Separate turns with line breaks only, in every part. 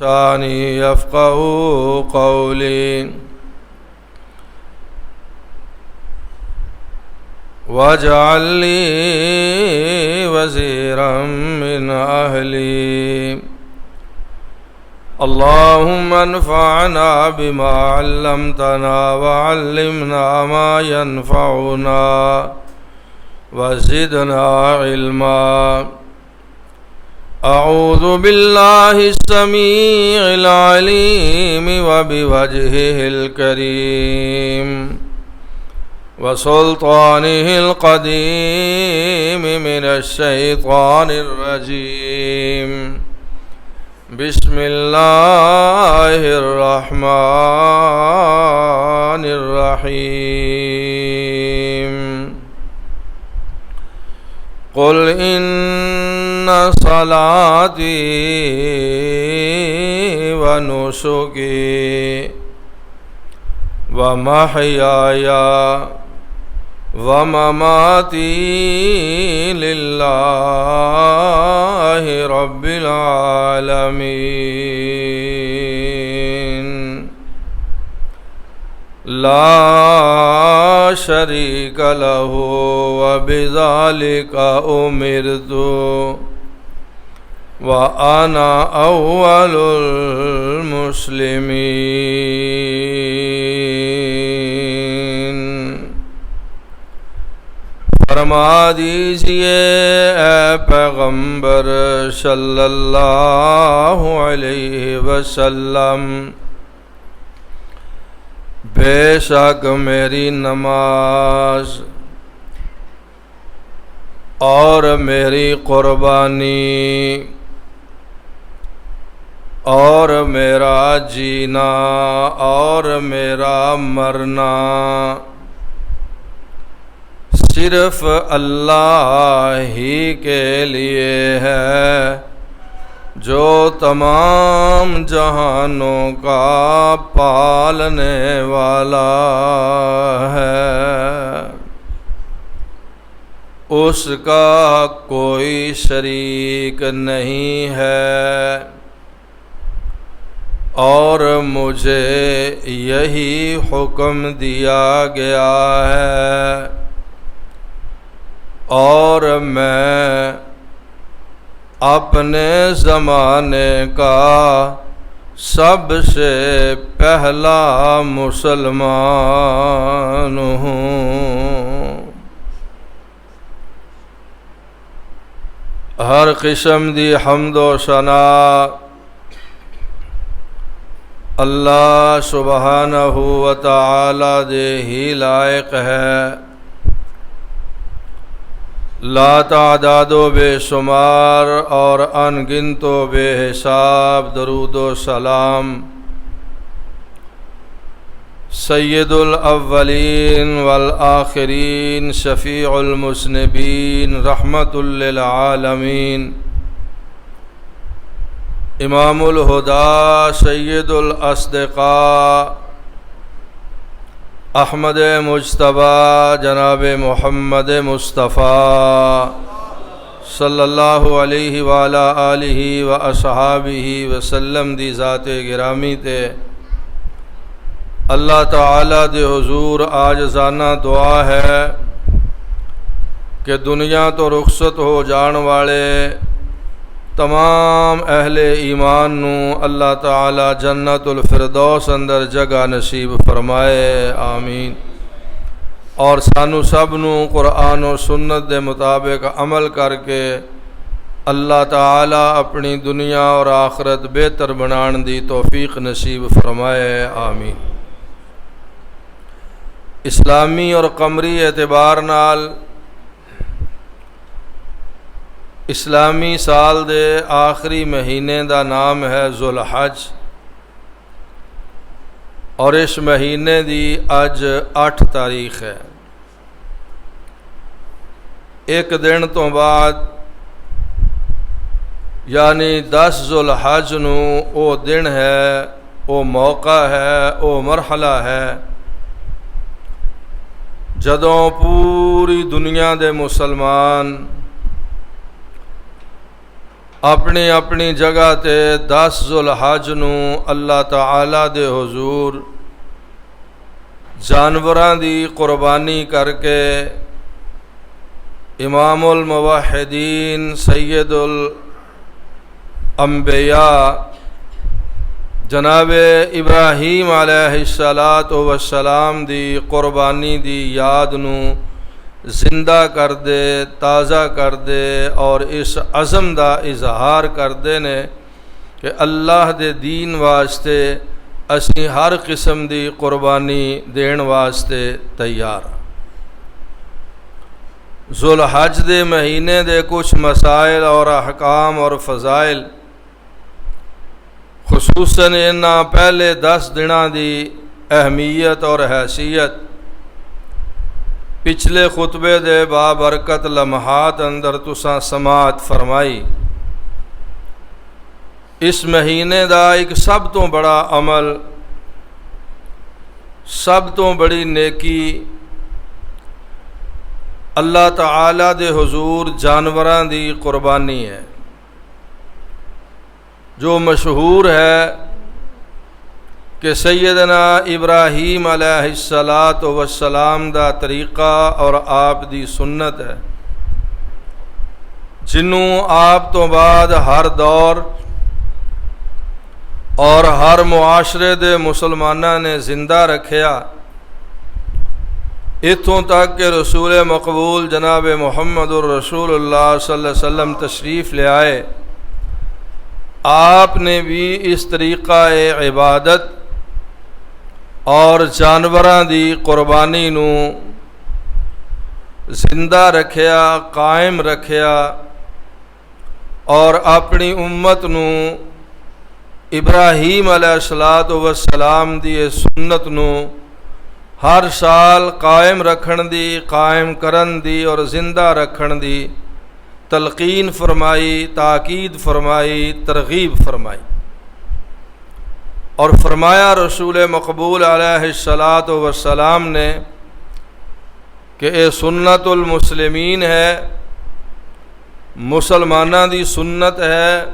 لساني يفقهوا قولي واجعل لي وزيرا من أهلي اللهم انفعنا بما علمتنا وعلمنا ما ينفعنا وزدنا علما. أعوذ بالله السميع العليم وبوجهه الكريم وسلطانه القديم من الشيطان الرجيم. بسم الله الرحمن الرحيم. قل إن صلاتي ونسكي ومحياي ومماتي لله رب العالمين لا شريك له وبذلك أمرت وأنا أول المسلمين. فرما دیجئے اے پیغمبر صلی اللہ علیہ وسلم، بے شک میری نماز اور میری قربانی اور میرا جینا اور میرا مرنا صرف اللہ ہی کے لیے ہے جو تمام جہانوں کا پالنے والا ہے، اس کا کوئی شریک نہیں ہے، اور مجھے یہی حکم دیا گیا ہے، اور میں اپنے زمانے کا سب سے پہلا مسلمان ہوں۔ ہر قسم دی حمد و ثنا اللہ سبحانہ و تعالی دے ہی لائق ہے، لا تعداد و بے شمار اور ان گنت و بے حساب درود و سلام سید الاولین والآخرین شفیع المذنبین رحمت للعالمین امام الہدی سید الاصدقاء احمد مجتبی جناب محمد مصطفیٰ صلی اللہ علیہ وآلہ آلہ واصحابہ وسلم دی ذات گرامی تے اللہ تعالی دے حضور عاجزانہ دعا ہے کہ دنیا تو رخصت ہو جان والے تمام اہل ایمان نو اللہ تعالی جنت الفردوس اندر جگہ نصیب فرمائے، آمین۔ اور سانو سب نو قرآن و سنت دے مطابق عمل کر کے اللہ تعالی اپنی دنیا اور آخرت بہتر بنان دی توفیق نصیب فرمائے، آمین۔ اسلامی اور قمری اعتبار نال اسلامی سال دے آخری مہینے دا نام ہے ذو الحج، اور اس مہینے دی اج 8 تاریخ ہے۔ ایک دن تو بعد یعنی 10 ذو الحج نو او دن ہے، او موقع ہے، او مرحلہ ہے جدوں پوری دنیا دے مسلمان اپنی اپنی جگہ تے 10 ذوالحج نو اللہ تعالی دے حضور جانوراں دی قربانی کر کے امام الموحدین سید الانبیاء جناب ابراہیم علیہ السلام دی قربانی دی یاد نو زندہ کر دے، تازہ کر دے اور اس عزم دا اظہار کر دے نے کہ اللہ دے دین واسطے اسی ہر قسم دی قربانی دین واسطے تیار ہاں۔ ذوالحج دے مہینے دے کچھ مسائل اور احکام اور فضائل، خصوصاً انہاں پہلے 10 دناں دی اہمیت اور حیثیت پچھلے خطبے دے بابرکت لمحات اندر تساں سماعت فرمائی۔ اس مہینے دا ایک سب تو بڑا عمل، سب تو بڑی نیکی اللہ تعالی دے حضور جانوراں دی قربانی ہے، جو مشہور ہے کہ سیدنا ابراہیم علیہ السلام دا طریقہ اور آپ دی سنت ہے، جنوں آپ تو بعد ہر دور اور ہر معاشرے دے مسلماناں نے زندہ رکھیا، اتھوں تک کہ رسول مقبول جناب محمد الرسول اللہ صلی اللہ علیہ وسلم تشریف لے آئے۔ آپ نے بھی اس طریقہ عبادت اور جانوراں دی قربانی نو زندہ رکھیا، قائم رکھیا اور اپنی امت نو ابراہیم علیہ السلام دی سنت نو ہر سال قائم رکھن دی، قائم کرن دی اور زندہ رکھن دی تلقین فرمائی، تاکید فرمائی، ترغیب فرمائی، اور فرمایا رسول مقبول علیہ السلام نے کہ اے سنت المسلمین ہے، مسلمانہ دی سنت ہے،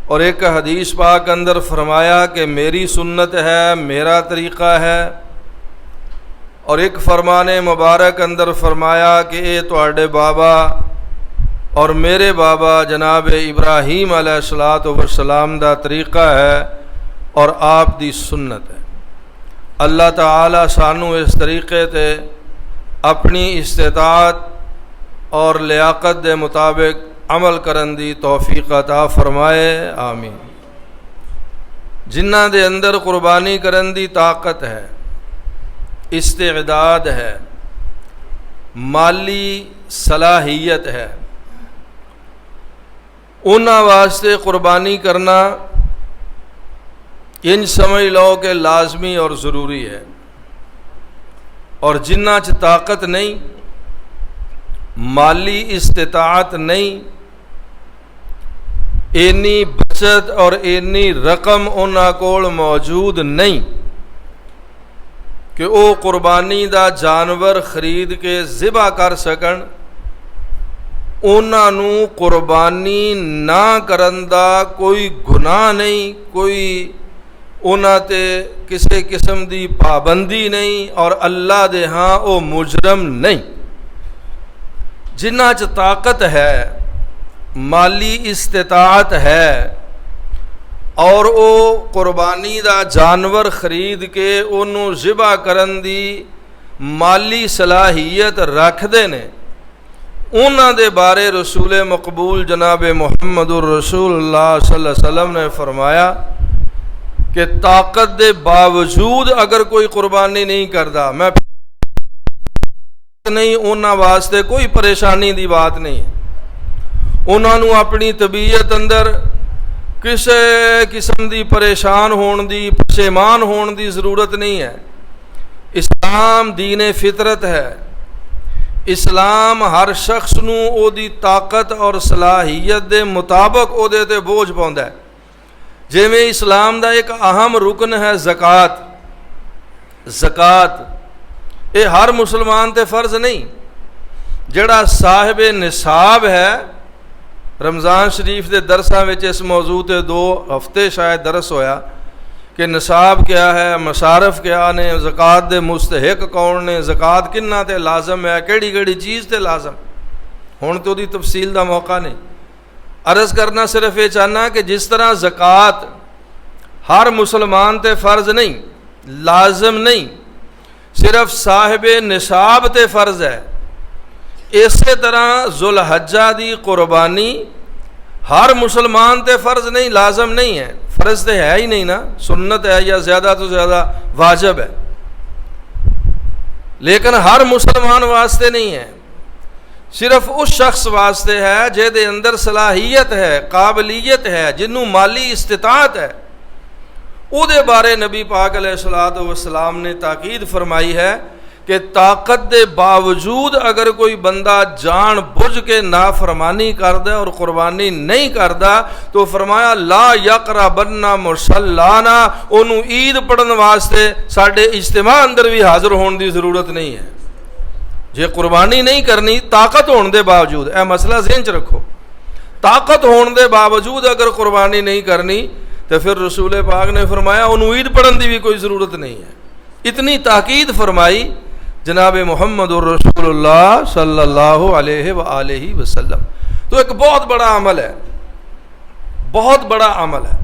اور ایک حدیث پاک اندر فرمایا کہ میری سنت ہے، میرا طریقہ ہے، اور ایک فرمان مبارک اندر فرمایا کہ اے تواڈے بابا اور میرے بابا جناب ابراہیم علیہ السلام دا طریقہ ہے اور آپ دی سنت ہے۔ اللہ تعالی سانو اس طریقے تے اپنی استطاعت اور لیاقت دے مطابق عمل کرن دی توفیق عطا فرمائے، آمین۔ جنہاں دے اندر قربانی کرن دی طاقت ہے، استعداد ہے، مالی صلاحیت ہے، انہاں واسطے قربانی کرنا ان سمجھ لو کہ لازمی اور ضروری ہے، اور جنہاں چ طاقت نہیں، مالی استطاعت نہیں، اینی بچت اور اینی رقم انہاں کول موجود نہیں کہ او قربانی دا جانور خرید کے ذبح کر سکن، انہاں نو قربانی نہ کرن دا کوئی گناہ نہیں، کوئی انہاں تے کسی قسم دی پابندی نہیں، اور اللہ دے ہاں او مجرم نہیں۔ جنہاں چ طاقت ہے، مالی استطاعت ہے، اور او قربانی دا جانور خرید کے انہوں ذبح کرن دی مالی صلاحیت رکھ دے نے، انہاں دے بارے رسول مقبول جناب محمد الرسول اللہ صلی اللہ علیہ وسلم نے فرمایا کہ طاقت دے باوجود اگر کوئی قربانی نہیں کردا، میں نہیں، انہاں واسطے کوئی پریشانی دی بات نہیں ہے، انہاں نو اپنی طبیعت اندر کسی قسم دی پریشان ہون دی، پشیمان ہون دی ضرورت نہیں ہے۔ اسلام دین فطرت ہے، اسلام ہر شخص نو او دی طاقت اور صلاحیت دے مطابق او دے تے بوجھ پاوندا ہے۔ جویں اسلام دا ایک اہم رکن ہے زکوٰۃ، زکوٰۃ اے ہر مسلمان تے فرض نہیں، جڑا صاحب نصاب ہے رمضان شریف دے درساں وچ اس موضوع تے 2 ہفتے شاید درس ہویا کہ نصاب کیا ہے، مصارف کیا نے، زکوٰۃ دے مستحق کون نے، زکوٰۃ کنہاں تے لازم ہے، کیڑی کیڑی چیز تے لازم۔ ہن تو دی تفصیل دا موقع نہیں، عرض کرنا صرف یہ چاہنا کہ جس طرح زکوٰۃ ہر مسلمان تے فرض نہیں، لازم نہیں، صرف صاحب نصاب تے فرض ہے، اسی طرح ذوالحجہ دی قربانی ہر مسلمان تے فرض نہیں، لازم نہیں ہے، فرض تے ہے ہی نہیں نا، سنت ہے یا زیادہ تو زیادہ واجب ہے، لیکن ہر مسلمان واسطے نہیں ہے، صرف اس شخص واسطے ہے جے دے اندر صلاحیت ہے، قابلیت ہے، جنوں مالی استطاعت ہے۔ او دے بارے نبی پاک علیہ الصلوۃ والسلام نے تاکید فرمائی ہے کہ طاقت دے باوجود اگر کوئی بندہ جان بوجھ کے نافرمانی کردا اور قربانی نہیں کردا تو فرمایا لا یقربن مصلانا، انہوں عید پڑھن واسطے ساڈے اجتماع اندر بھی حاضر ہون دی ضرورت نہیں ہے۔ جے قربانی نہیں کرنی طاقت ہون دے باوجود، اے مسئلہ ذہن چ رکھو، طاقت ہون دے باوجود اگر قربانی نہیں کرنی تو پھر رسول پاک نے فرمایا انہوں عید پڑھن دی بھی کوئی ضرورت نہیں ہے۔ اتنی تاکید فرمائی جناب محمد رسول اللہ صلی اللہ علیہ وآلہ وسلم۔ تو ایک بہت بڑا عمل ہے، بہت بڑا عمل ہے،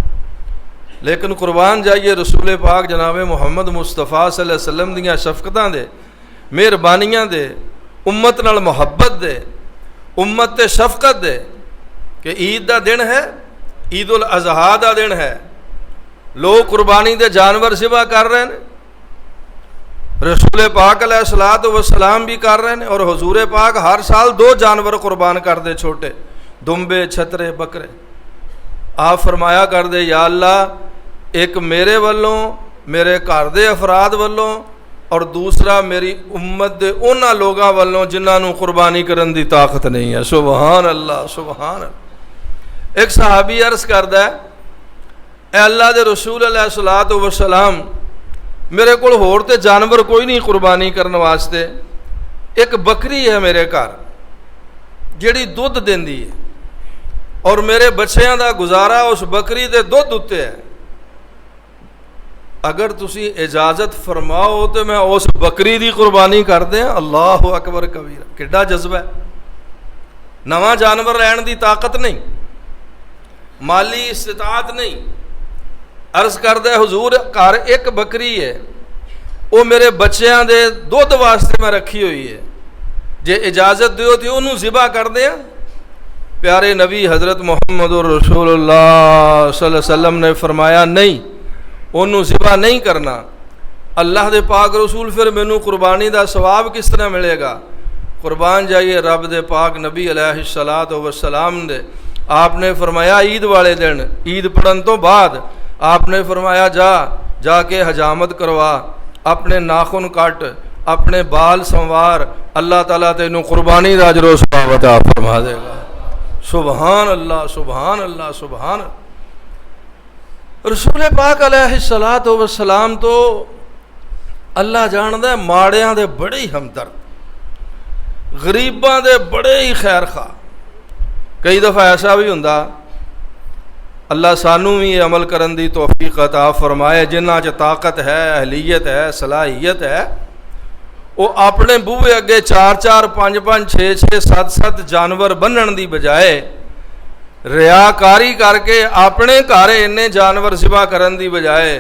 لیکن قربان جائیے رسول پاک جناب محمد مصطفیٰ صلی اللہ علیہ وسلم دیاں شفقتاں دے، مہربانیاں دے، امت نال محبت دے، امت تے شفقت دے کہ عید دا دن ہے، عید الاضحیٰ دا دن ہے، لوگ قربانی دے جانور ذبح کر رہے ہیں، رسول پاک علیہ الصلوۃ والسلام بھی کر رہے ہیں، اور حضور پاک ہر سال 2 جانور قربان کر دے، چھوٹے دمبے، چھترے، بکرے۔ آپ فرمایا کر دے یا اللہ ایک میرے والوں، میرے گھر دے افراد والوں، اور دوسرا میری امت دے انہاں لوگاں والوں جنہاں نوں قربانی کرن دی طاقت نہیں ہے۔ سبحان اللہ، سبحان اللہ۔ ایک صحابی عرض کردا ہے اے اللہ دے رسول علیہ الصلوۃ والسلام، میرے کول ہور تے جانور کوئی نہیں قربانی کرنے واسطے، ایک بکری ہے میرے گھر جیڑی دودھ دیندی ہے، اور میرے بچیاں دا گزارا اس بکری دے دودھ اتے ہے، اگر تسی اجازت فرماؤ تو میں اس بکری دی قربانی کر دیں۔ اللہ اکبر کبیرہ، کڈا جذبہ ہے، نواں جانور لین دی طاقت نہیں، مالی استطاعت نہیں، عرض کردہ حضور گھر ایک بکری ہے، وہ میرے بچیاں دے دودھ واسطے میں رکھی ہوئی ہے، جے اجازت دیو تو انہوں ذبح کر دیں۔ پیارے نبی حضرت محمد رسول اللہ صلی اللہ علیہ وسلم نے فرمایا نہیں، انہوں ذبح نہیں کرنا۔ اللہ دے پاک رسول پھر مینوں قربانی دا ثواب کس طرح ملے گا؟ قربان جائیے رب دے پاک نبی علیہ الصلوۃ والسلام دے، آپ نے فرمایا عید والے دن، عید پڑھن تو بعد آپ نے فرمایا جا کے حجامت کروا، اپنے ناخن کٹ، اپنے بال سنوار، اللہ تعالیٰ تینوں قربانی دا اجر و ثواب عطا فرما دے گا۔ سبحان اللہ، سبحان اللہ، سبحان اللہ۔ رسول پاک علیہ الصلوۃ والسلام تو اللہ جاندا ہے ماڑیاں دے بڑے ہی ہمدرد، غریباں دے بڑے ہی خیر خواہ۔ کئی دفعہ ایسا بھی ہوندا، اللہ سانوں بھی عمل کرن دی توفیق عطا فرمائے، جنہاں چ طاقت ہے، اہلیت ہے، صلاحیت ہے، وہ اپنے بوئے اگے 4 5 6 7 7 جانور بنن دی بجائے ریاکاری کر کے اپنے گھر اننے جانور ذبح کرن دی بجائے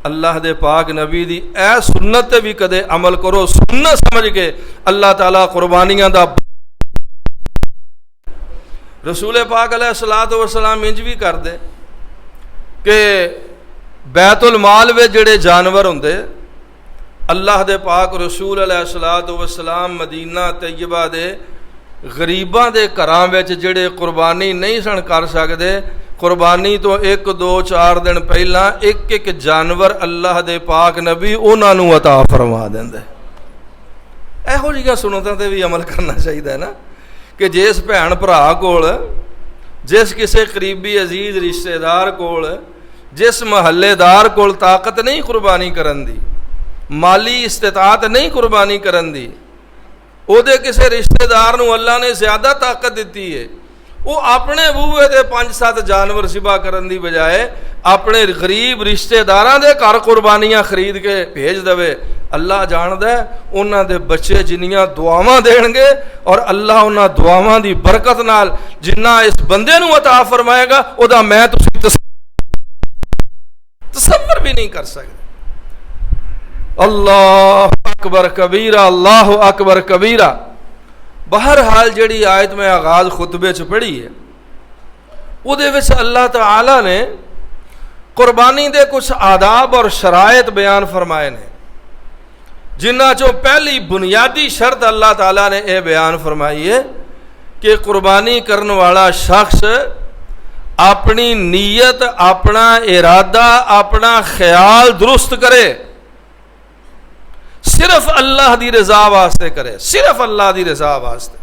اللہ دے پاک نبی دی اے سنت بھی کدے عمل کرو، سنت سمجھ کے اللہ تعالیٰ قربانیاں دا۔ رسول پاک علیہ الصلوۃ والسلام انج بھی کر دے کہ بیت المال وچ جڑے جانور ہوندے، اللہ دے پاک رسول علیہ الصلوۃ والسلام مدینہ طیبہ دے غریباں دے گھراں وچ جڑے قربانی نہیں سن کر سکدے، قربانی تو 1 2 4 دن پہلا ایک جانور اللہ دے پاک نبی انہاں نوں عطا فرما دیندے۔ ایہو جیاں سنتاں تے بھی عمل کرنا چاہیے نا، کہ جس بھن بھرا کول، جس کسے قریبی عزیز رشتہ دار کول، جس محلے دار کول طاقت نہیں قربانی کرن دی، مالی استطاعت نہیں قربانی کرن دی، او دے کسے رشتہ دار نو اللہ نے زیادہ طاقت دیتی ہے، وہ اپنے بوئے دے 5-7 جانور ذبح کرن دی بجائے اپنے غریب رشتے داراں دے گھر قربانیاں خرید کے بھیج دے. اللہ جاندا ہے انہاں دے بچے جنیاں دعاواں دین گے اور اللہ انہاں دعاواں دی برکت نال جنہ اس بندے نو عطا فرمائے گا او دا میں تسی تصور بھی نہیں کر سکتے. اللہ اکبر کبیرہ، اللہ اکبر کبیرہ. بہرحال جڑی آیت میں آغاز خطبے چ پڑھی ہے وہ دے وچ اللہ تعالی نے قربانی دے کچھ آداب اور شرائط بیان فرمائے نے، جنہ چوں پہلی بنیادی شرط اللہ تعالی نے اے بیان فرمائی ہے کہ قربانی کرنے والا شخص اپنی نیت، اپنا ارادہ، اپنا خیال درست کرے، صرف اللہ دی رضا واسطے کرے، صرف اللہ دی رضا واسطے،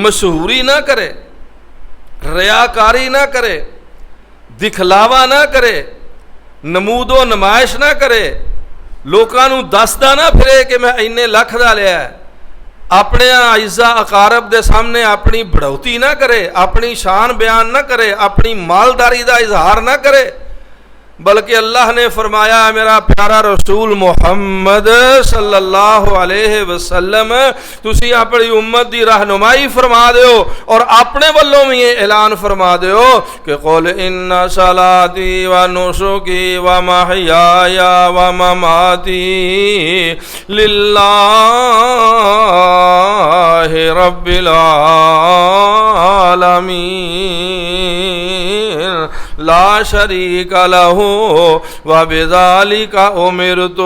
مشہوری نہ کرے، ریاکاری نہ کرے، دکھلاوا نہ کرے، نمود و نمائش نہ کرے، لوکاں نو دسدا نہ پھرے کہ میں اینے لکھ دا لیا ہے، اپنے اعزاء اقارب دے سامنے اپنی بڑھوتی نہ کرے، اپنی شان بیان نہ کرے، اپنی مالداری دا اظہار نہ کرے، بلکہ اللہ نے فرمایا میرا پیارا رسول محمد صلی اللہ علیہ وسلم تسی اپنی امت دی رہنمائی فرما دیو اور اپنے والوں میں یہ اعلان فرما دیو کہ قل ان صلاتی و نسکی و محیای و مماتی للہ رب العالمین لا شریک لہ وبذالک امرت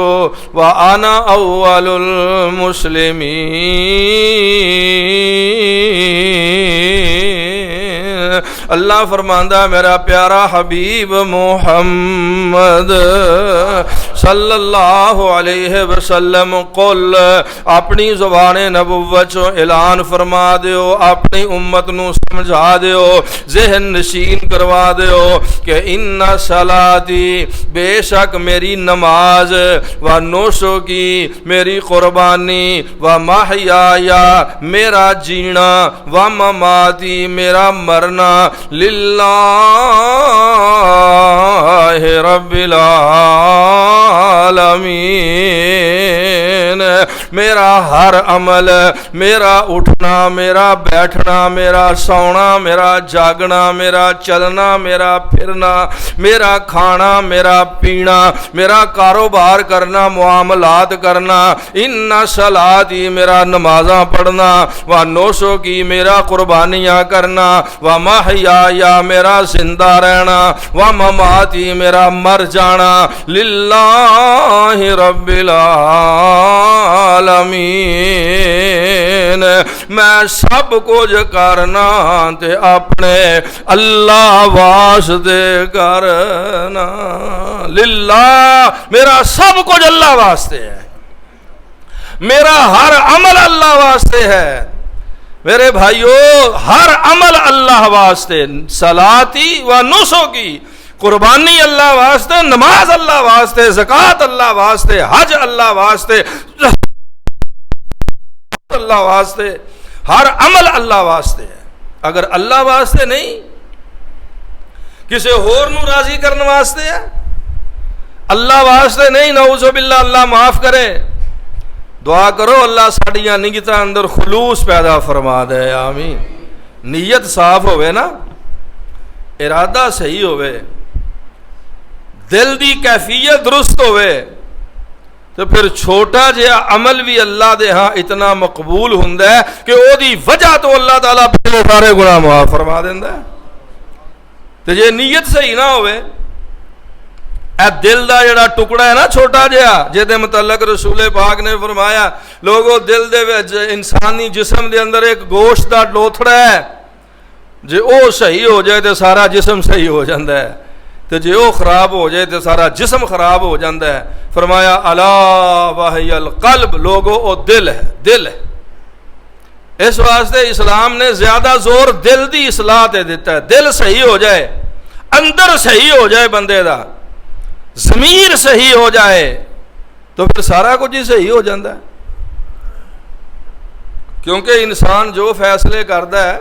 وانا اول المسلمین. اللہ فرماندا میرا پیارا حبیب محمد صلی اللہ علیہ وسلم قل اپنی زبان نبوت اعلان فرما دیو، اپنی امت نو سمجھا دیو، ذہن نشین کروا دیو کہ ان صلاتی بے شک میری نماز، و نسکی میری قربانی، و محیایا میرا جینا، و مماتی میرا مرنا، للہ رب العالمین. میرا ہر عمل، میرا اٹھنا، میرا بیٹھنا، میرا سونا، میرا جاگنا، میرا چلنا، میرا پھرنا، میرا کھانا، میرا پینا، میرا کاروبار کرنا، معاملات کرنا، ان صلاتی میرا نمازاں پڑھنا، و نسکی میرا قربانیاں کرنا، و محیایا میرا زندہ رہنا، و مماتی میرا مر جانا، للہ رب العالمین. میں سب کچھ کرنا تے اپنے اللہ واسطے کرنا. للہ میرا سب کچھ اللہ واسطے ہے، میرا ہر عمل اللہ واسطے ہے. میرے بھائیو ہر عمل اللہ واسطے، صلاتی و نسکی قربانی اللہ واسطے، نماز اللہ واسطے، زکوٰۃ اللہ واسطے، حج اللہ واسطے، اللہ واسطے، ہر عمل اللہ واسطے ہے. اگر اللہ واسطے نہیں، کسی اور نو راضی کرنے واسطے ہے، اللہ واسطے نہیں، نعوذ باللہ اللہ معاف کرے. دعا کرو اللہ ساڈیاں نیتاں اندر خلوص پیدا فرما دے، آمین. نیت صاف ہوئے نا، ارادہ صحیح ہوئے، دل دی کیفیت درست ہوئے تو پھر چھوٹا جہا عمل بھی اللہ دے ہاں اتنا مقبول ہوندا ہے کہ او دی وجہ تو اللہ تعالیٰ پہلے سارے گناہ معاف فرما دیندا ہے. تو جے نیت صحیح نہ ہوئے، اے دل دا جڑا ٹکڑا ہے نا چھوٹا جہا، جے دے متعلق رسول پاک نے فرمایا لوگو دل دے وچ انسانی جسم دے اندر ایک گوشت دا لوتھڑا ہے، جے او صحیح ہو جائے تو سارا جسم صحیح ہو جاندہ ہے، تو جے او خراب ہو جائے تو سارا جسم خراب ہو جاندہ ہے. فرمایا الا وہی القلب، لوگو او دل ہے، دل ہے. اس واسطے اسلام نے زیادہ زور دل دی اصلاح تے دیتا ہے. دل صحیح ہو جائے، اندر صحیح ہو جائے بندے دا، ضمیر صحیح ہو جائے تو پھر سارا کچھ ہی صحیح ہو جاندہ ہے. کیونکہ انسان جو فیصلے کرتا ہے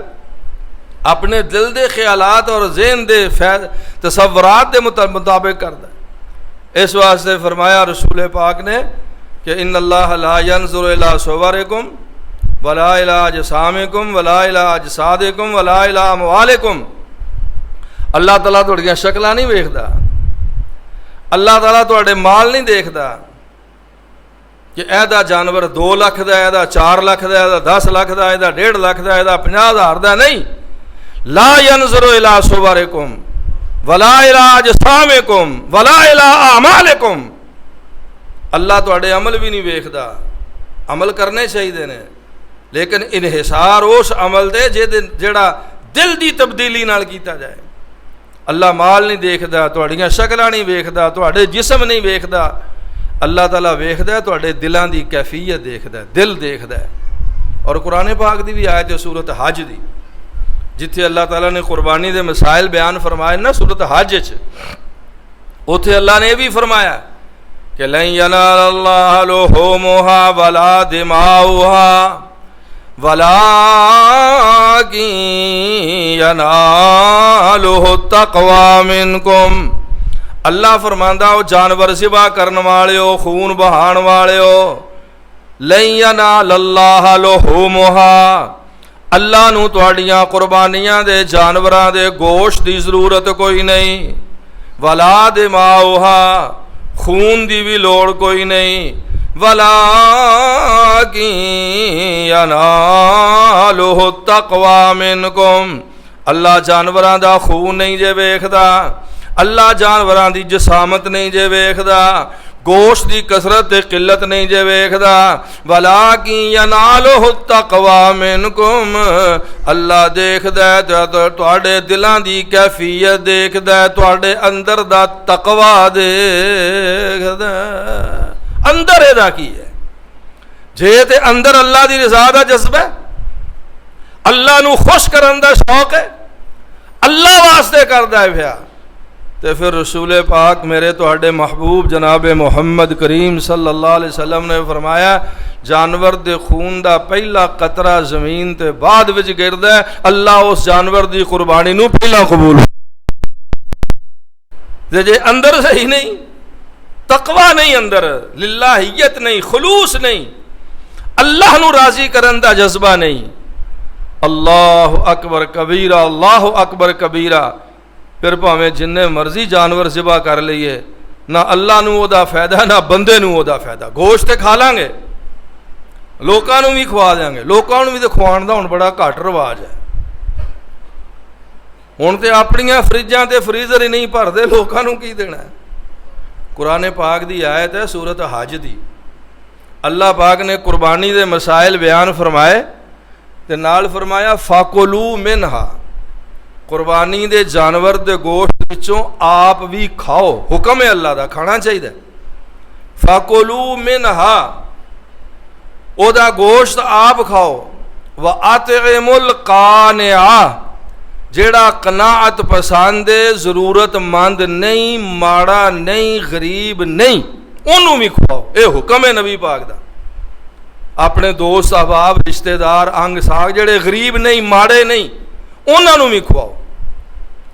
اپنے دل دے خیالات اور ذہن دے تصورات دے مطابق کردا ہے۔ اس واسطے فرمایا رسول پاک نے کہ ان اللہ لا ينظر الى صورکم ولا الى اجسامکم ولا الى اجسادکم ولا الى اموالکم۔ اللہ تعالیٰ تہاڈیاں شکلاں نہیں ویکھدا، اللہ تعالیٰ تہاڈے مال نہیں دیکھدا کہ ایدا جانور 2 لاکھ دا، ایدا 4 لاکھ دا، ایدا 10 لاکھ دا، ایدا 1.5 لاکھ دا، ایدا 50,000 دا، نہیں۔ لا ينظر الى صورکم ولا الى اجسامکم ولا الى اعمالکم۔ اللہ تہاڈے عمل بھی نہیں ویکھدا، عمل کرنے چاہیے نے، لیکن انحصار اس عمل دے جیڑا دل دی تبدیلی نال کیتا جائے۔ اللہ مال نہیں دیکھدا، تہاڈیاں شکلاں نہیں ویکھدا، تہاڈے جسم نہیں ویکھدا، اللہ تعالیٰ ویکھدا ہے تہاڈے دلاں دی کیفیت دیکھدا ہے، دل دیکھدا ہے۔ اور قرآن پاک دی بھی آیت ہے سورۃ حج دی، جتھے اللہ تعالیٰ نے قربانی دے مسائل بیان فرمائے نا سورۃ حج وچ، اوتھے اللہ نے یہ بھی فرمایا کہ لن ینال اللہ لحومھا ولا دماؤھا ولکن ینالہ التقوی منکم۔ اللہ فرماندا او جانور ذبح کرن والےو، خون بہان والےو، لن ینال اللہ لحومھا، اللہ نو تہاڈیاں قربانیاں دے جانوراں دے گوشت دی ضرورت کوئی نہیں، ولا دماؤھا، خون دی بھی لوڑ کوئی نہیں، وَلَٰكِن يَنَالُهُ التَّقْوَىٰ مِنْكُمْ۔ اللہ جانوراں دا خون نہیں جے ویکھدا، اللہ جانوراں دی جسامت نہیں جے ویکھدا، گوشت دی کثرت تے قلت نہیں جے ویکھدا، وَلَٰكِن يَنَالُهُ التَّقْوَىٰ مِنْكُمْ۔ اللہ دیکھدا ہے تہاڈے دلاں دی کیفیت دیکھدا ہے، تہاڈے اندر دا تقوی دیکھدا ہے، اندر ادا کی ہے۔ جے تے اندر اللہ دی رضا دا جذبہ ہے، اللہ نو خوش کرن دا شوق ہے، اللہ واسطے کردا ہے پیا، تے پھر رسول پاک میرے تہاڈے محبوب جناب محمد کریم صلی اللہ علیہ وسلم نے فرمایا جانور دے خون دا پہلا قطرہ زمین تے بعد وچ گردا ہے، اللہ اس جانور دی قربانی نو پہلا قبول جے اندر صحیح نہیں، تقوی نہیں، اندر للہیت نہیں، خلوص نہیں، اللہ نو راضی کرن دا جذبہ نہیں، اللہ اکبر کبیرہ، اللہ اکبر کبیرہ، پھر پاویں جننے مرضی جانور ذبح کر لئیے، نہ اللہ نو او دا فائدہ نہ بندے نو او دا فائدہ۔ گوشت کھا لیں گے، لوکاں نو بھی کھوا دیں گے، لوکاں نو بھی تے کھوان دا ہن بڑا گھٹ رواج ہے، ہن تے اپنیاں فریجاں تے فریزر ہی نہیں بھردے، لوکاں نو کی دینا ہے۔ قرآن پاک دی آیت ہے سورۃ حج دی، اللہ پاک نے قربانی دے مسائل بیان فرمائے تے نال فرمایا فَكُلُوا مِنْهَا، قربانی دے جانور دے گوشت وچوں آپ بھی کھاؤ، حکم ہے اللہ دا، کھانا چاہیے۔ فَكُلُوا مِنْهَا، او دا گوشت آپ کھاؤ، وَأَطْعِمُوا الْقَانِعَ، جیڑا قناعت پسند ضرورت مند نہیں، ماڑا نہیں، غریب نہیں، انہوں بھی کھواؤ، اے حکم ہے نبی پاک دا۔ اپنے دوست احباب رشتہ دار انگ ساگ جڑے غریب نہیں، ماڑے نہیں، انہوں بھی کھواؤ۔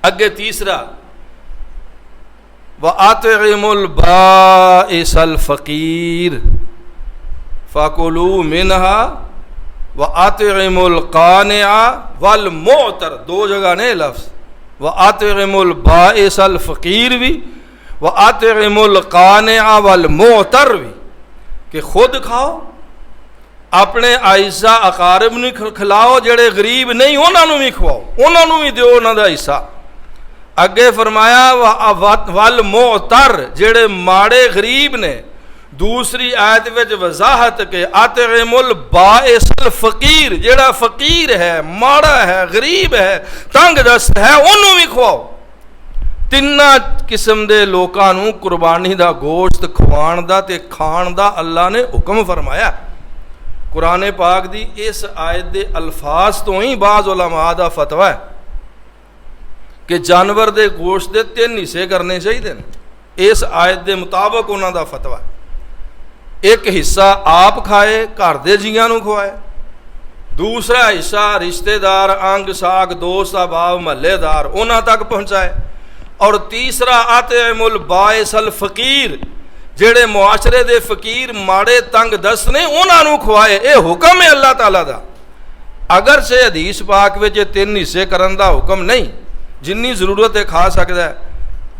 اگے تیسرا وَأَطْعِمُوا الْبَائِسَ الْفَقِيرَ فَكُلُوا مِنْهَا وَأَطْعِمُوا الْقَانِعَ وَالْمُعْتَرَ، دو جگہ نے لفظ، وَأَطْعِمُوا الْبَائِسَ الْفَقِيرَ بھی، وَأَطْعِمُوا الْقَانِعَ وَالْمُعْتَرَ بھی، کہ خود کھاؤ، اپنے اعزا اقارب نے کھلاؤ، جڑے غریب نہیں انہوں بھی کھواؤ، انہوں بھی دیو انہوں دا حصہ۔ اگے فرمایا وَالْمُعْتَرَ، جڑے ماڑے غریب نے، دوسری آیت وچ وضاحت کہ اطعموا البائس الفقیر، جڑا فقیر ہے، ماڑا ہے، غریب ہے، تنگ دست ہے، انہوں بھی کھواؤ۔ تینہ قسم دے لوکاں نوں قربانی دا گوشت کھوان دا تے کھان دا اللہ نے حکم فرمایا۔ قرآن پاک دی اس آیت دے الفاظ تو ہی بعض علماء دا فتویٰ ہے کہ جانور دے گوشت دے 3 حصے کرنے چاہیے، اس آیت دے مطابق انہاں دا فتویٰ ہے۔ ایک حصہ آپ کھائے، گھر دے جیاں نوں کھوائے، دوسرا حصہ رشتہ دار انگ ساگ دوست احباب محلے دار انہاں تک پہنچائے، اور تیسرا اطعم البائس الفقیر جڑے معاشرے دے فقیر ماڑے تنگ دست نے انہاں نوں کھوائے۔ اے حکم ہے اللہ تعالیٰ دا، اگر سے حدیث پاک وچ 3 حصے کرن دا حکم نہیں، جنی ضرورت ہے کھا سکدا ہے،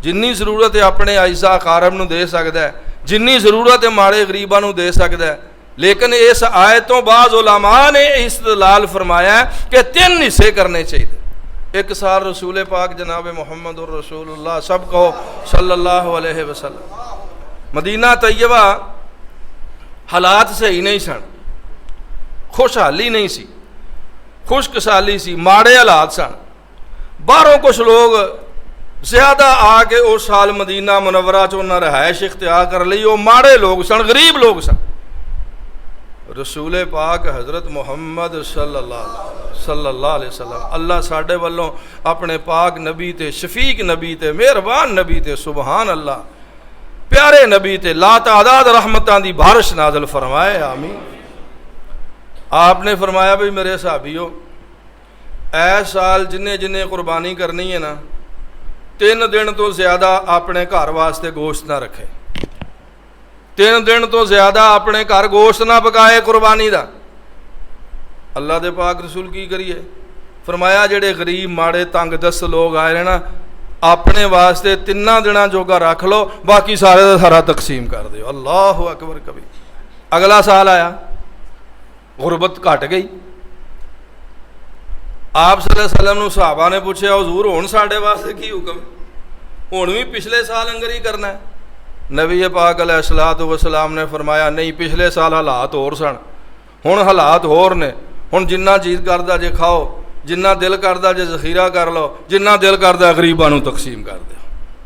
جنی ضرورت ہے اپنے اعزاء اقارب نوں دے سکدا ہے، جنی ضرورت ہے ماڑے غریباں نوں دے سکدا ہے، لیکن اس آیتوں بعض علماء نے استدلال فرمایا ہے کہ 3 حصے کرنے چاہیے۔ ایک سال رسول پاک جناب محمد الرسول اللہ سب کہو صلی اللہ علیہ وسلم، مدینہ طیبہ حالات صحیح نہیں سن، خوشحالی نہیں سی، خشک سالی سی، ماڑے حالات سن۔ باہروں کچھ لوگ زیادہ آ کے اس سال مدینہ منورہ چ رہائش اختیار کر لی، وہ ماڑے لوگ سن، غریب لوگ سن۔ رسول پاک حضرت محمد صلی اللہ علیہ وسلم اللہ ساڈے والوں اپنے پاک نبی تے شفیق نبی تے مہربان نبی تے سبحان اللہ پیارے نبی تے لا تعداد رحمتاں دی بارش نازل فرمائے، آمین۔ آپ نے فرمایا بھئی میرے صحابیو، اے سال جنہیں قربانی کرنی ہے نا 3 دن تو زیادہ اپنے گھر واسطے گوشت نہ رکھے، 3 دن تو زیادہ اپنے گھر گوشت نہ پکائے قربانی دا۔ اللہ دے پاک رسول کی کریے؟ فرمایا جڑے غریب ماڑے تنگ دست لوگ آئے نا اپنے واسطے 3 دنوں جوگا رکھ لو، باقی سارے دا سارا تقسیم کر دیو۔ اللہ اکبر کبھی۔ اگلا سال آیا، غربت گھٹ گئی، آپ صلی اللہ علیہ وسلم نے صحابہ نے پوچھا حضور ہن ساڈے واسطے کی حکم، ہن بھی پچھلے سال انگر ہی کرنا ہے؟ نبی پاک علیہ الصلوۃ والسلام نے فرمایا نہیں، پچھلے سال حالات اور سن، ہن حالات ہور نے، ہن جنہ چیز کردا جے کھاؤ، جنہ دل کردا جے ذخیرہ کر لو، جنہ دل کردا غریباں نوں تقسیم کر دیو۔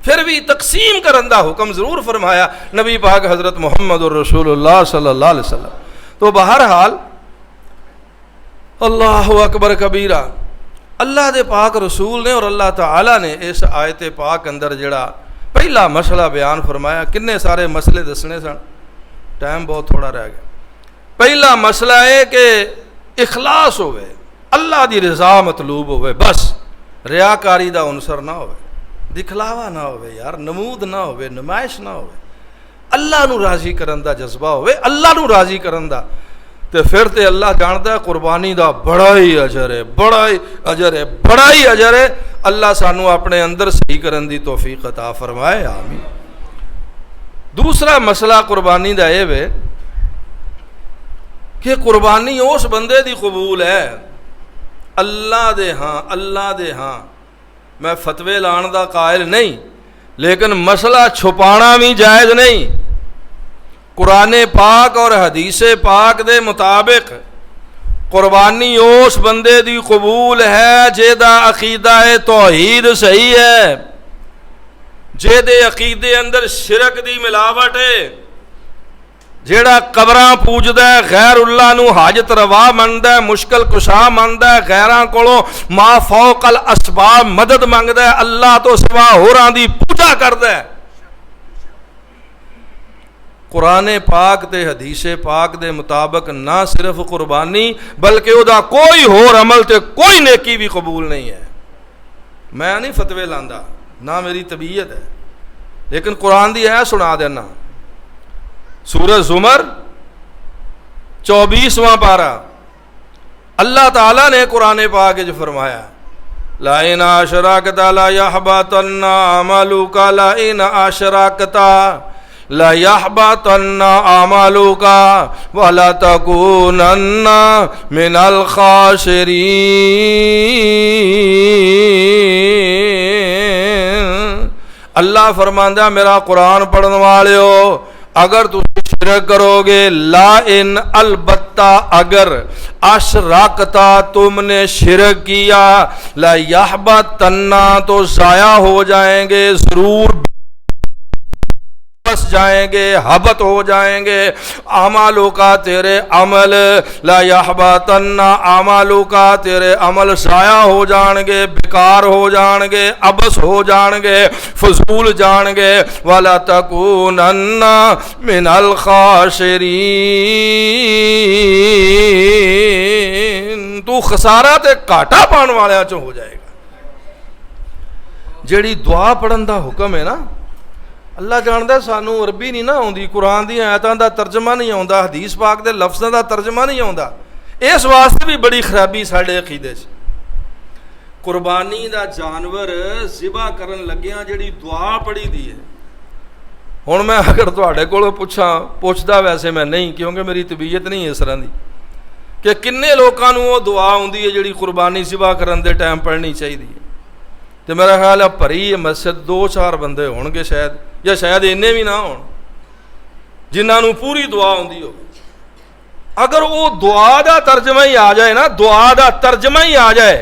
پھر بھی تقسیم کرن دا حکم ضرور فرمایا نبی پاک حضرت محمد الرسول اللہ صلی اللہ علیہ وسلم۔ تو بہرحال اللہ اکبر کبیرہ، اللہ دے پاک رسول نے اور اللہ تعالیٰ نے اس آیت پاک اندر جڑا پہلا مسئلہ بیان فرمایا، کنے سارے مسئلے دسنے سن، ٹائم بہت تھوڑا رہ گیا۔ پہلا مسئلہ ہے کہ اخلاص ہوئے، اللہ دی رضا مطلوب ہوئے، بس ریاکاری دا عنصر نہ ہوئے، دکھلاوا نہ ہوئے، یار نمود نہ ہوئے، نمائش نہ ہوئے، اللہ نو راضی کرن دا جذبہ ہوئے، اللہ نو راضی کرن دا، تے پھر تے اللہ جانتا ہے قربانی دا بڑا ہی اجر ہے، بڑا ہی اجر ہے، بڑا ہی اجر ہے۔ اللہ سانو اپنے اندر صحیح کرن دی توفیق عطا فرمائے، آمین۔ دوسرا مسئلہ قربانی دا یہ ہے کہ قربانی اس بندے دی قبول ہے اللہ دے ہاں، اللہ دے ہاں۔ میں فتوے لان دا قائل نہیں، لیکن مسئلہ چھپانا بھی جائز نہیں۔ قرآن پاک اور حدیث پاک دے مطابق قربانی اس بندے دی قبول ہے جیدا عقیدہ توحید صحیح ہے، جیدے عقیدے اندر شرک دی ملاوٹ ہے، جیڑا قبراں پوجدا ہے، غیر اللہ نو حاجت روا منگدا ہے، مشکل کشا منگدا ہے، غیراں کولوں ما فوق الاسباب مدد منگدا ہے، اللہ تو سوا ہوراں دی پوجا کردا ہے۔ قرآن پاک تے حدیث پاک دے مطابق نہ صرف قربانی بلکہ او دا کوئی ہور عمل تے کوئی نیکی بھی قبول نہیں ہے۔ میں نہیں فتوے لاندا، نہ میری طبیعت ہے، لیکن قرآن دی ہے سنا دینا۔ سورہ زمر 24واں پارہ اللہ تعالیٰ نے قرآن پاک وچ فرمایا لَئِنْ أَشْرَكْتَ لَيَحْبَطَنَّ عَمَلُكَ لَئِنْ أَشْرَكْتَ لَيَحْبَطَنَّ عَمَلُكَ وَلَتَكُونَنَّ مِنَ الْخَاسِرِينَ۔ اللہ فرماندا میرا قرآن پڑھن والےو، اگر تم شرک کرو گے، لا ان البتہ اگر اشرکتا تم نے شرک کیا، لا یحبطن تو ضائع ہو جائیں گے، ضرور بس جائیں گے، حبط ہو جائیں گے، اعمالوں کا تیرے عمل، لا یحبطن اعمالوں کا تیرے عمل ضائع ہو جان گے، بیکار ہو جان گے، عبث ہو جان گے، فضول جان گے، وَلَا تَكُونَنَّ مِنَ الْخَاسِرِينَ۔ تو خسارہ تے گھاٹا پان والوں چوں ہو جائے گا. جیڑی دعا پڑھن دا حکم ہے نا، اللہ جاندا سانو عربی نہیں نہ آوندی، قرآن دی آیاتاں دا ترجمہ نہیں آوندا، حدیث پاک دے لفظاں دا ترجمہ نہیں آوندا. اس واسطے بھی بڑی خرابی ساڈے عقیدے 'چ. قربانی دا جانور ذبح کرن لگیاں جیڑی دعا پڑھی دی ہے، ہن میں اگر تواڈے کولوں پوچھدا ویسے میں نہیں، کیونکہ میری طبیعت نہیں اس طرح دی کہ کنے لوکاں نوں وہ دعا آوندی ہے جیڑی قربانی ذبح کرن دے ٹائم پڑھنی چاہیے. تو میرا خیال ہے بھری مسجد 2-4 بندے ہون گے شاید، یا شاید اینے بھی نہ ہون جنہاں نوں پوری دعا آوندی ہو. اگر وہ دعا دا ترجمہ ہی آ جائے نا، دعا دا ترجمہ ہی آ جائے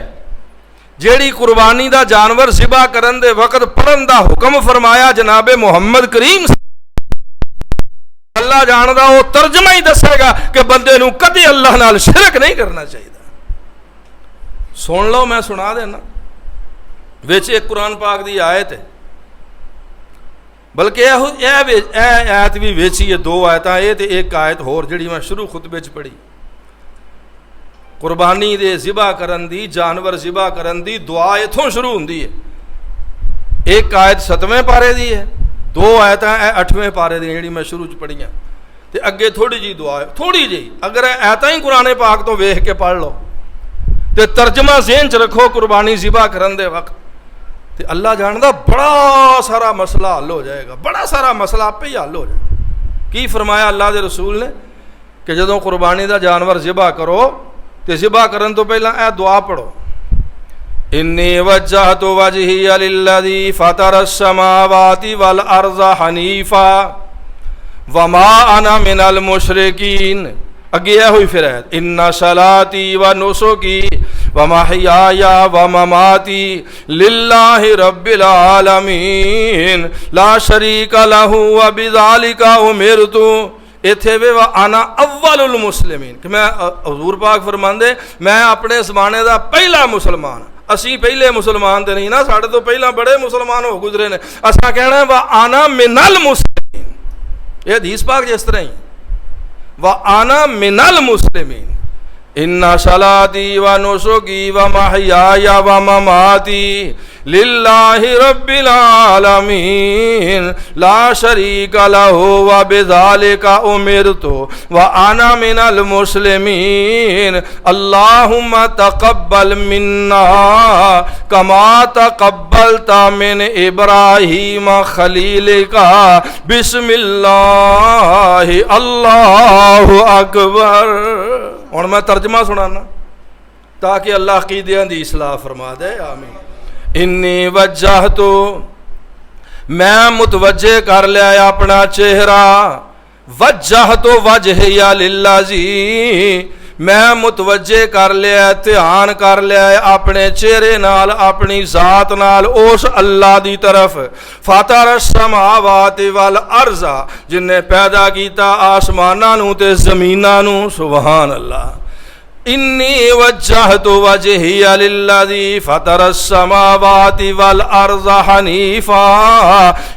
جیڑی قربانی دا جانور ذبح کرن دے وقت پڑھن دا حکم فرمایا جناب محمد کریم، اللہ جاندا وہ ترجمہ ہی دسے گا کہ بندے نوں کدی اللہ نال شرک نہیں کرنا چاہیے. سن لو، میں سنا دینا. ویچ ایک قرآن پاک دی آیت ہے، بلکہ آیت بھی ویچی ہے، 2 آیتاں یہ تے ایک آیت ہور جڑی میں شروع خطبے چ پڑھی. قربانی دے ذبح کرن دی، جانور ذبح کرن دی دعا اتھوں شروع ہوندی ہے. ایک آیت 7ویں پارے دی ہے، 2 آیتاں 8ویں پارے دی جڑی میں شروع چ پڑھیاں، تے اگے تھوڑی جی دعا ہے، تھوڑی جی. اگر آیتاں ہی قرآن پاک تو ویکھ کے پڑھ لو تے ترجمہ ذہن چ رکھو قربانی ذبح کرن دے وقت، تے اللہ جاندا بڑا سارا مسئلہ حل ہو جائے گا. بڑا سارا مسئلہ آپ ہی حل ہو جائے گا. کی فرمایا اللہ دے رسول نے کہ جدوں قربانی دا جانور ذبح کرو تے ذبح کرن تو پہلا اے دعا پڑھو، انی وجہت وجہی للذی فطر السماوات والارض حنیفا وما انا من المشرکین. اگے یہ ہوئی پھر ہے ان صلاتی و نسکی و محیای و مماتی للہ رب العالمین لا شریک لہ و بذالک امرت. ایتھے وے وانا اول المسلمین کہ میں حضور پاک فرماندے میں اپنے زمانے دا پہلا مسلمان. اسی پہلے مسلمان تے نہیں نا، ساڈے تو پہلا بڑے مسلمان ہو گزرے نے. اساں کہنا وانا من المسلمین، یہ حدیث پاک جس طرح ہی وَأَنَا مِنَ الْمُسْلِمِينَ إِنَّ صَلَاتِي وَنُسُكِي وَمَحْيَايَ وَمَمَاتِي لِلَّهِ رَبِّ الْعَالَمِينَ لَا شَرِيكَ لَهُ وَبِذَلِكَ أُمِرْتُ وَأَنَا مِنَ الْمُسْلِمِينَ اللهم تقبل منا كما تقبلت من إبراهيم خليلك بسم الله الله أكبر. اور میں ترجمہ سنانا تاکہ اللہ عقیدیاں دی اصلاح فرما دے. آمین. انی وجہت، میں متوجہ کر لیا اپنا چہرہ، وجہت وجہی للذی، میں متوجہ کر لیا، دھیان کر لیا اپنے چہرے نال، اپنی ذات نال اس اللہ دی طرف، فاطر السماوات والارض، جن نے پیدا کیتا آسماناں نوں تے زمیناں نوں. سبحان اللہ. انی وجہت وجہی للذی فطر السماوات والارض حنیفا،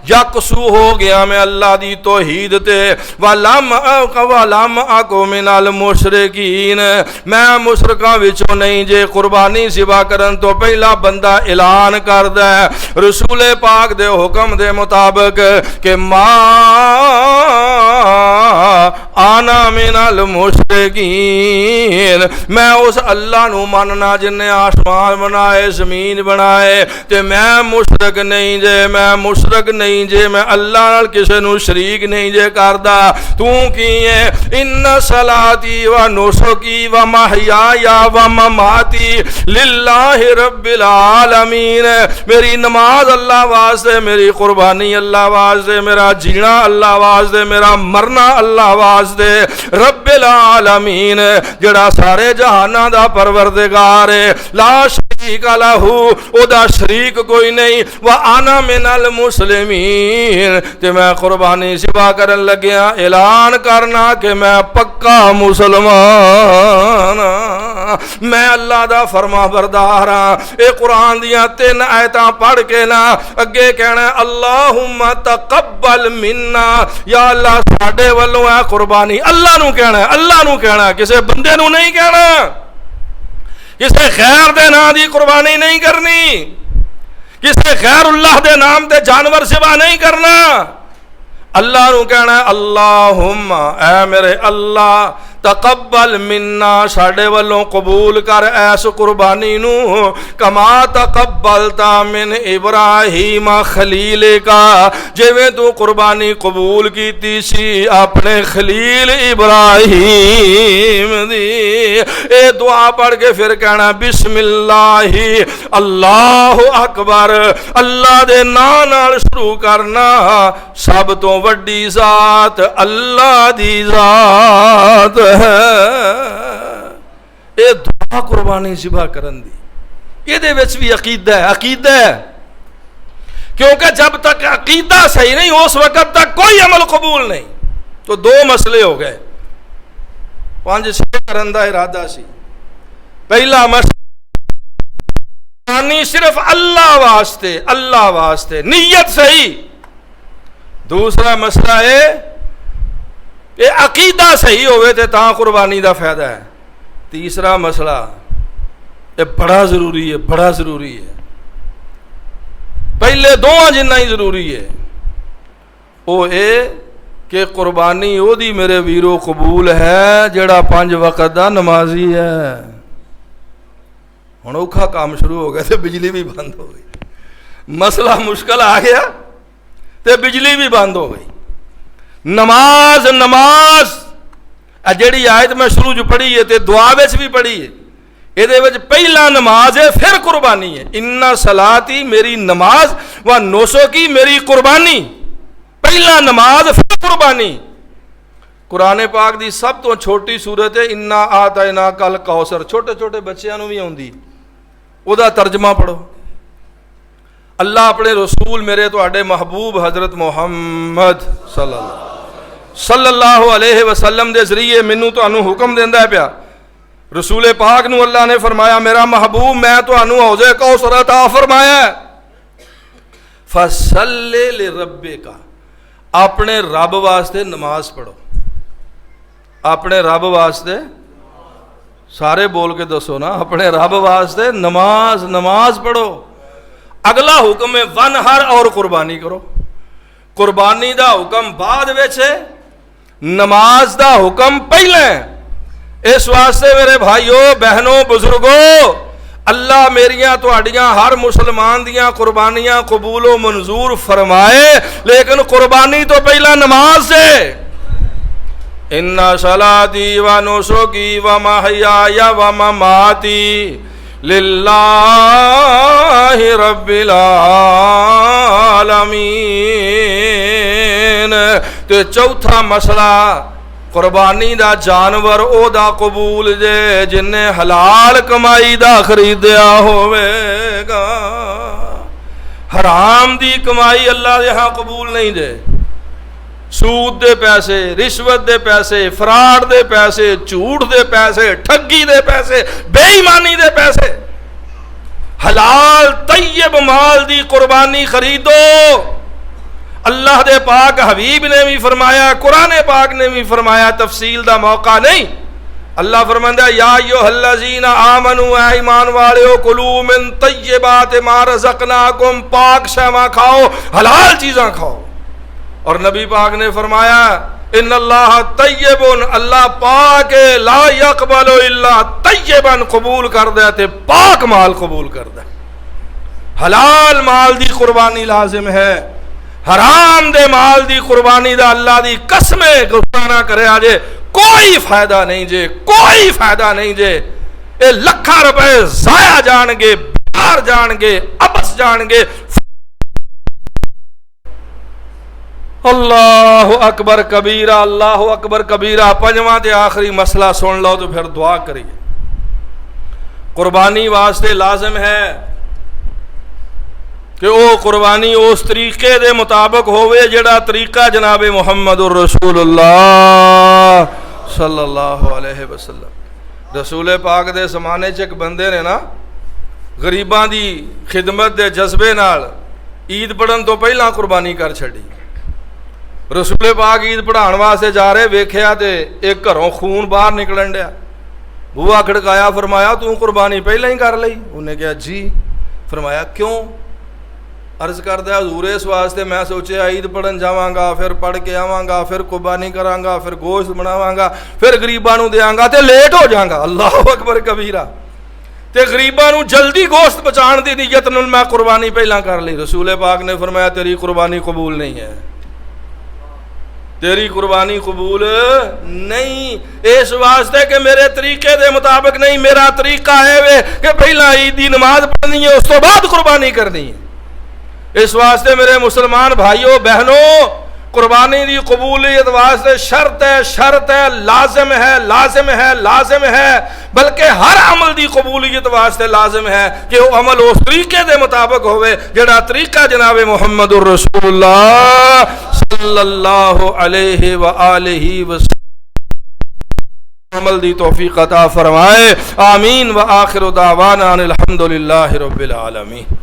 یکسو ہو گیا میں اللہ دی توحید تے، ولم اکو من المشرکین، میں مشرکاں وچوں نہیں. جے قربانی ذبح کرن تو پہلا بندہ اعلان کردا ہے رسول پاک دے حکم دے مطابق کہ ما انا من المشرکین، میں اس اللہ نو مننا جن نے آسمان بنائے زمین بنائے، تے میں مشرک نہیں جے، میں مشرک نہیں جے، میں اللہ نال کسے نو شریک نہیں جے کردا. تو کی ہے ان صلاتی و نسکی و محیای و مماتی للہ رب العالمین، میری نماز اللہ واسطے، میری قربانی اللہ واسطے، میرا جینا اللہ واسطے، میرا مرنا اللہ واسطے، رب العالمین جڑا سارے جہاناں دا پروردگار ہے، لا شریک لہ، او دا شریک کوئی نہیں، وانا من المسلمین، تے میں قربانی ذبح کرن لگیا اعلان کرنا کہ میں پکا مسلمان، میں اللہ دا فرما بردار ہاں. اے قرآن دیاں 3 آیتاں پڑھ کے نا اگے کہنا اللہم تقبل منا، یا اللہ ساڈے والوں ہے قربانی. اللہ نو کہنا ہے، اللہ نو کہنا، کسے بندے نو نہیں کہنا. کسے غیر دے نام دی قربانی نہیں کرنی، کسے غیر اللہ دے نام تے جانور ذبح نہیں کرنا، اللہ نو کہنا ہے اللہم اے میرے اللہ تقبل منا ساڈے والوں قبول کر ایس قربانی نو کما تقبلتا من ابراہیم خلیل کا، جویں تو قربانی قبول کیتی سی اپنے خلیل ابراہیم دی۔ اے دعا پڑھ کے پھر کہنا بسم اللہ اللہ اکبر، اللہ دے نام نال شروع کرنا، سب تو وڈی ذات اللہ دی ذات اے دعا قربانی ذبح کرن دی، یہ دے وچ بھی عقیدہ ہے، عقیدہ ہے، کیونکہ جب تک عقیدہ صحیح نہیں اس وقت تک کوئی عمل قبول نہیں۔ تو دو مسئلے ہو گئے، 5-6 کرن دا ارادہ سی۔ پہلا مسئلہ صرف اللہ واسطے، اللہ واسطے نیت صحیح۔ دوسرا مسئلہ ہے کہ عقیدہ صحیح ہوئے تے تاں قربانی دا فائدہ ہے۔ تیسرا مسئلہ یہ بڑا ضروری ہے، بڑا ضروری ہے، پہلے دو جنہ ہی ضروری ہے، وہ اے کہ قربانی او دی میرے ویرو قبول ہے جڑا 5 وقت دا نمازی ہے۔ ہن اوکھا کام شروع ہو گیا تے بجلی بھی بند ہو گئی، مسئلہ مشکل آ گیا تے بجلی بھی بند ہو گئی۔ نماز نماز جیڑی آیت میں شروع جو پڑھی ہے تے دعا وچ بھی پڑھی ہے، یہ پہلا نماز ہے پھر قربانی ہے۔ ان صلاتی میری نماز و نسکی میری قربانی، پہلا نماز پھر قربانی۔ قرآن پاک دی سب تو چھوٹی سورت ہے انا آتینا کل کوثر، چھوٹے چھوٹے بچیاں نو بھی آوندی، او دا ترجمہ پڑھو۔ اللہ اپنے رسول میرے تواڈے محبوب حضرت محمد صلی اللہ علیہ وسلم دے ذریعے مینوں تانوں حکم دیندا ہے پیا۔ رسول پاک نو اللہ نے فرمایا میرا محبوب میں تانوں حوض کوثر عطا فرمایا ہے، فصلی لربک، اپنے رب واسطے نماز پڑھو، اپنے رب واسطے، سارے بول کے دسو نا، اپنے رب واسطے نماز نماز پڑھو۔ اگلا حکم ہے ونہر اور قربانی کرو، قربانی دا حکم بعد وچ ہے، نماز دا حکم پہلے۔ اس واسطے میرے بھائیوں بہنوں بزرگوں، اللہ میریاں تواڈیاں ہر مسلمان دیاں قربانیاں قبول و منظور فرمائے، لیکن قربانی تو پہلا نماز سے۔ ان صلاتی و نسکی و محیای و مماتی للہ رب العالمین۔ تو چوتھا مسئلہ قربانی دا جانور او دا قبول جے جن نے حلال کمائی دا خریدیا ہوئے گا، حرام دی کمائی اللہ یہاں قبول نہیں دے، سود دے پیسے، رشوت دے پیسے، فراڈ دے پیسے، جھوٹ دے پیسے، ٹھگی دے پیسے، بے ایمانی دے پیسے، حلال طیب مال دی قربانی خریدو۔ اللہ دے پاک حبیب نے بھی فرمایا، قرآن پاک نے بھی فرمایا، تفصیل دا موقع نہیں، اللہ فرماندا ہے یا ایھا الذین آمنوا، اے ایمان والےو، کلوا من طیبات ما رزقناکم، پاک شیواں کھاؤ، حلال چیزاں کھاؤ۔ اور نبی پاک نے فرمایا ان اللہ طیب، اللہ پاک لا یقبل الا طیبا، قبول کر دے تے پاک مال قبول کر دے۔ حلال مال دی قربانی لازم ہے، حرام دے مال دی قربانی دا اللہ دی قسم غصہ نہ کرے آجے، کوئی فائدہ نہیں جے، کوئی فائدہ نہیں جے، اے لکھاں روپے ضائع جان گے، بیکار جان گے، ابس جان گے۔ اللہ اکبر کبیرہ، اللہ اکبر کبیرہ۔ پنجواں تے آخری مسئلہ سن لو تو پھر دعا کریے۔ قربانی واسطے لازم ہے کہ او قربانی اس طریقے دے مطابق ہوئے جڑا طریقہ جناب محمد الرسول اللہ صلی اللہ علیہ وسلم۔ رسول پاک دے زمانے چ ایک بندے نے نا غریباں دی خدمت دے جذبے نال عید پڑھن تو پہلا قربانی کر چھڑی۔ رسول پاک عید پڑھان واسطے جا رہے، ویکھیا تے ایک گھروں خون باہر نکلن ڈیا، بوا کھڑکایا, فرمایا تو قربانی پہلے ہی کر لئی؟ انہیں کہا جی. فرمایا کیوں؟ عرض کردہ حضور اس واسطے میں سوچیا عید پڑھن جاواں گا, پھر پڑھ کے آواں گا, پھر قربانی کراں گا, پھر گوشت بناواں گا, پھر غریباں نوں دیاں گا تے لیٹ ہو جاں گا. اللہ اکبر کبیرہ. تے غریباں نوں جلدی گوشت بچان دی نیت نال میں قربانی پہلا کر لی. رسول پاک نے فرمایا تیری قربانی قبول نہیں ہے, تیری قربانی قبول نہیں, اس واسطے کہ میرے طریقے دے مطابق نہیں. میرا طریقہ ہے کہ پہلا عید دی نماز پڑھنی ہے, اس تو بعد قربانی کرنی ہے. اس واسطے میرے مسلمان بھائیوں بہنوں, قربانی دی قبولیت واسطے شرط ہے, شرط ہے, لازم ہے, لازم ہے, لازم ہے. بلکہ ہر عمل دی قبولیت واسطے لازم ہے کہ وہ عمل اس طریقے دے مطابق ہوئے جڑا طریقہ جناب محمد الرسول اللہ صلی اللہ علیہ وآلہ وسلم عمل دی توفیق عطا فرمائے. آمین. وآخر دعوانا الحمدللہ رب العالمین.